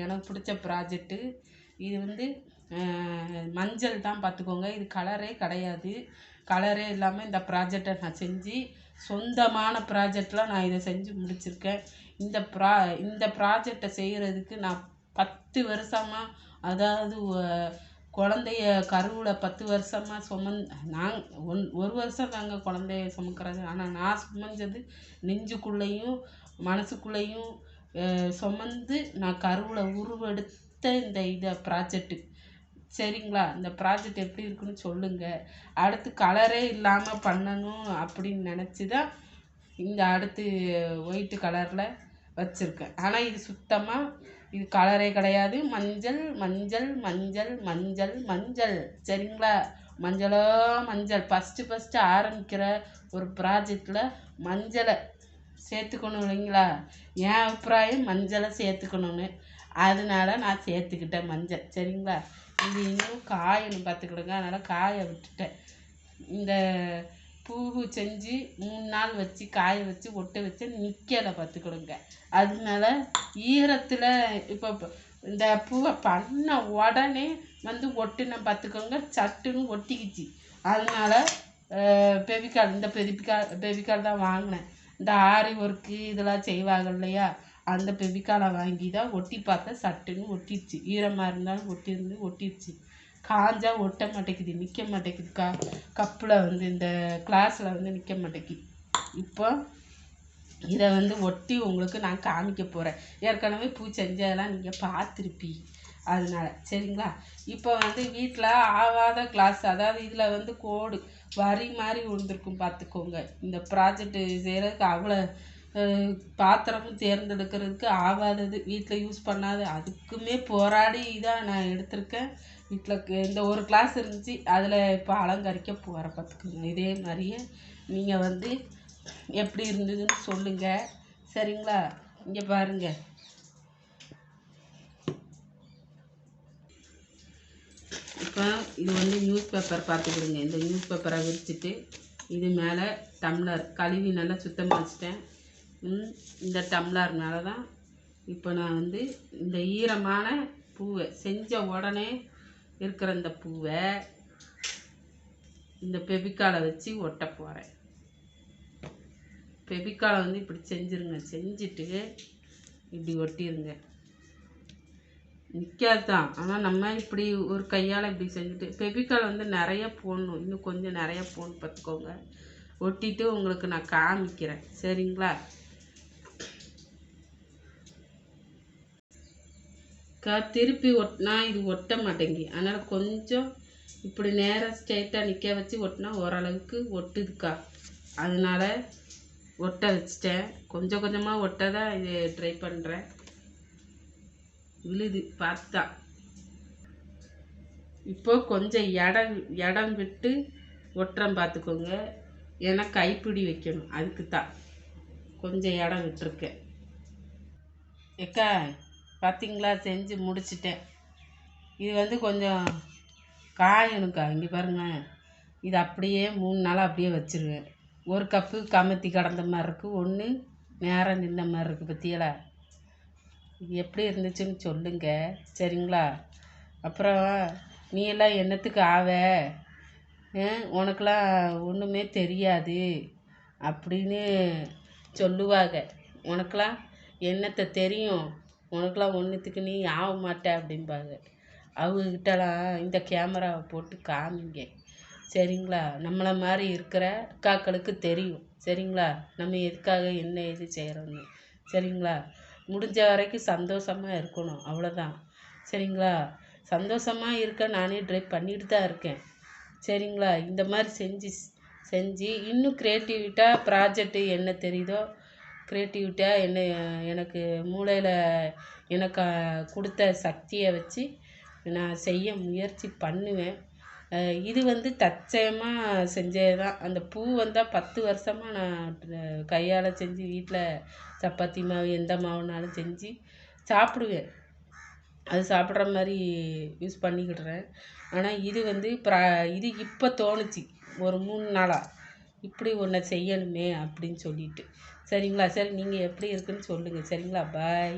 எனக்கு பிடிச்ச ப்ராஜெக்ட்டு. இது வந்து மஞ்சள் தான் பார்த்துக்கோங்க. இது கலரே கிடையாது. கலரே இல்லாமல் இந்த ப்ராஜெக்டை நான் செஞ்சு சொந்தமான ப்ராஜெக்டில் நான் இதை செஞ்சு முடிச்சிருக்கேன். இந்த ப்ராஜெக்டை செய்கிறதுக்கு நான் 10 வருஷமாக, அதாவது குழந்தைய கருவில் 10 வருஷமாக நான் ஒரு வருஷம் தாங்க குழந்தைய சுமக்கிறது. ஆனால் நான் சுமஞ்சது நெஞ்சுக்குள்ளேயும் மனசுக்குள்ளேயும் சுமந்து நான் கருவில் உருவெடுத்த இதை ப்ராஜெக்ட்டு. சரிங்களா? இந்த ப்ராஜெக்ட் எப்படி இருக்குன்னு சொல்லுங்கள். அடுத்து கலரே இல்லாமல் பண்ணணும் அப்படின்னு நினச்சி தான் இந்த அடுத்து ஒயிட்டு கலரில் வச்சுருக்கேன். ஆனால் இது சுத்தமாக இது கலரே கிடையாது. மஞ்சள் மஞ்சள் மஞ்சள் மஞ்சள் மஞ்சள். சரிங்களா? மஞ்சளோ மஞ்சள். ஃபஸ்ட்டு ஆரம்பிக்கிற ஒரு ப்ராஜெக்டில் மஞ்சளை சேர்த்துக்கணும் இல்லைங்களா? என் அபிப்பிராயம் மஞ்சளை சேர்த்துக்கணுன்னு, அதனால நான் சேர்த்துக்கிட்டேன் மஞ்சள். சரிங்களா? இது இன்னும் காயணும் பார்த்துக்கிடுங்க. அதனால் காய விட்டுட்டேன். இந்த பூ செஞ்சு 3 நாள் வச்சு காய வச்சு ஒட்ட வச்சு நிற்கலை பார்த்துக்கிடுங்க. அதனால ஈரத்தில் இப்போ இந்த பூவை பண்ண உடனே வந்து ஒட்டுன பார்த்துக்கோங்க, சட்டுன்னு ஒட்டிக்கிச்சு. அதனால பெவிக்கால், இந்த பெவிக்கால் தான் வாங்கினேன். இந்த ஆரி ஒர்க்கு இதெல்லாம் செய்வாங்க இல்லையா, அந்த பெவிக்காலை வாங்கி தான் ஒட்டி பார்த்தா சட்டுன்னு ஒட்டிடுச்சு. ஈரமாக இருந்தாலும் ஒட்டிடுச்சு. காஞ்சா ஒட்ட மாட்டேங்குது, நிற்க மாட்டேங்குது. கப்பில் வந்து இந்த கிளாஸில் வந்து நிற்க மாட்டேங்குது. இப்போ இதை வந்து ஒட்டி உங்களுக்கு நான் காமிக்க போகிறேன். ஏற்கனவே பூ செஞ்சதெல்லாம் நீங்கள் பார்த்துருப்பீ. அதனால சரிங்களா? இப்போ வந்து வீட்டில் ஆகாத கிளாஸ், அதாவது இதில் வந்து கோடு வரி மாதிரி விழுந்திருக்கும் பார்த்துக்கோங்க. இந்த ப்ராஜெக்டு செய்கிறதுக்கு அவ்வளோ பாத்திரமும் தேர்ந்தெடுக்கிறதுக்கு ஆகாதது, வீட்டில் யூஸ் பண்ணாது, அதுக்குமே போராடி தான் நான் எடுத்திருக்கேன். வீட்டில் இந்த ஒரு கிளாஸ் இருந்துச்சு, அதில் இப்போ அலங்கரிக்க போகிறேன் பார்த்துக்கோங்க. இதே மாதிரியே நீங்கள் வந்து எப்படி இருந்ததுன்னு சொல்லுங்கள். சரிங்களா? இங்கே பாருங்கள். இப்போ இது வந்து நியூஸ் பேப்பர் பார்த்துக்கிடுங்க. இந்த நியூஸ் பேப்பரை விரிச்சிட்டு இது மேலே டம்ளர் கழுவி நல்லா சுத்தமாக வச்சுட்டேன். இந்த டம்ளர் மேலே தான் இப்போ நான் வந்து இந்த ஈரமான பூவை செஞ்ச உடனே இருக்கிற இந்த பூவை இந்த பெபிக்காலை வச்சு ஒட்ட போகிறேன். பெபிக்காலை வந்து இப்படி செஞ்சுருங்க. செஞ்சுட்டு இப்படி ஒட்டிடுங்க. நிற்காது தான், ஆனால் நம்ம இப்படி ஒரு கையால் இப்படி செஞ்சுட்டு பெபிக்கால் வந்து நிறைய போடணும், இன்னும் கொஞ்சம் நிறைய போடணும் பார்த்துக்கோங்க. ஒட்டிட்டு உங்களுக்கு நான் காமிக்கிறேன். சரிங்களா? திருப்பி ஒட்டினா இது ஒட்ட மாட்டேங்கி. அதனால் கொஞ்சம் இப்படி நேராக ஸ்ட்ரெயிட்டாக நிற்க வச்சு ஒட்டினா ஓரளவுக்கு ஒட்டுதுக்கா. அதனால் ஒட்ட வச்சிட்டேன். கொஞ்சம் கொஞ்சமாக ஒட்ட தான் இது ட்ரை பண்ணுறேன். விழுது பார்த்தா. இப்போ கொஞ்சம் இடம் விட்டு ஒட்டுறேன் பார்த்துக்கோங்க. ஏன்னா கைப்பிடி வைக்கணும், அதுக்கு தான் கொஞ்சம் இடம் விட்டுருக்கேன். ஏக்கா பார்த்தீங்களா? செஞ்சு முடிச்சிட்டேன். இது வந்து கொஞ்சம் காயணுக்கா. இங்கே பாருங்கள், இது அப்படியே 3 நாளாக அப்படியே வச்சுருவேன். ஒரு கப்பு கமத்தி கடந்த மாதிரி இருக்குது, ஒன்று நேரம் நின்ன மாதிரி இருக்குது. பற்றியலா இது எப்படி இருந்துச்சுன்னு சொல்லுங்க. சரிங்களா? அப்புறம் நீ எல்லாம் என்னத்துக்கு ஆவ, உனக்கெல்லாம் ஒன்றுமே தெரியாது அப்படின்னு சொல்லுவாங்க. உனக்கெல்லாம் என்னத்தை தெரியும், உனக்கெல்லாம் ஒன்றுத்துக்கு நீ ஆக மாட்ட அப்படிம்பாங்க. அவங்கக்கிட்டலாம் இந்த கேமராவை போட்டு காமிங்க. சரிங்களா? நம்மளை மாதிரி இருக்கிற அக்காக்களுக்கு தெரியும். சரிங்களா? நம்ம எதுக்காக என்ன இது செய்கிறோன்னு. சரிங்களா? முடிஞ்ச வரைக்கும் சந்தோஷமாக இருக்கணும், அவ்வளோதான். சரிங்களா? சந்தோஷமாக இருக்க நானே ட்ரை பண்ணிட்டு தான் இருக்கேன். சரிங்களா? இந்த மாதிரி செஞ்சு இன்னும் க்ரியேட்டிவிட்டாக ப்ராஜெக்ட்டு என்ன தெரியுதோ க்ரியேட்டிவிட்டியாக என்ன எனக்கு மூளையில் எனக்கு கொடுத்த சக்தியை வச்சு நான் செய்ய முயற்சி பண்ணுவேன். இது வந்து தற்சயமாக செஞ்சது தான். அந்த பூ வந்தால் 10 வருஷமாக நான் கையால் செஞ்சு வீட்டில் சப்பாத்தி மாவு எந்த மாவுனாலும் செஞ்சு சாப்பிடுவேன். அது சாப்பிட்ற மாதிரி யூஸ் பண்ணிக்கிடுறேன். ஆனால் இது வந்து இது இப்போ தோணுச்சு ஒரு 3 நாளாக இப்படி ஒன்றை செய்யணுமே அப்படின்னு சொல்லிட்டு. சரிங்களா? சரி, நீங்கள் எப்படி இருக்குன்னு சொல்லுங்கள். சரிங்களா? பாய்.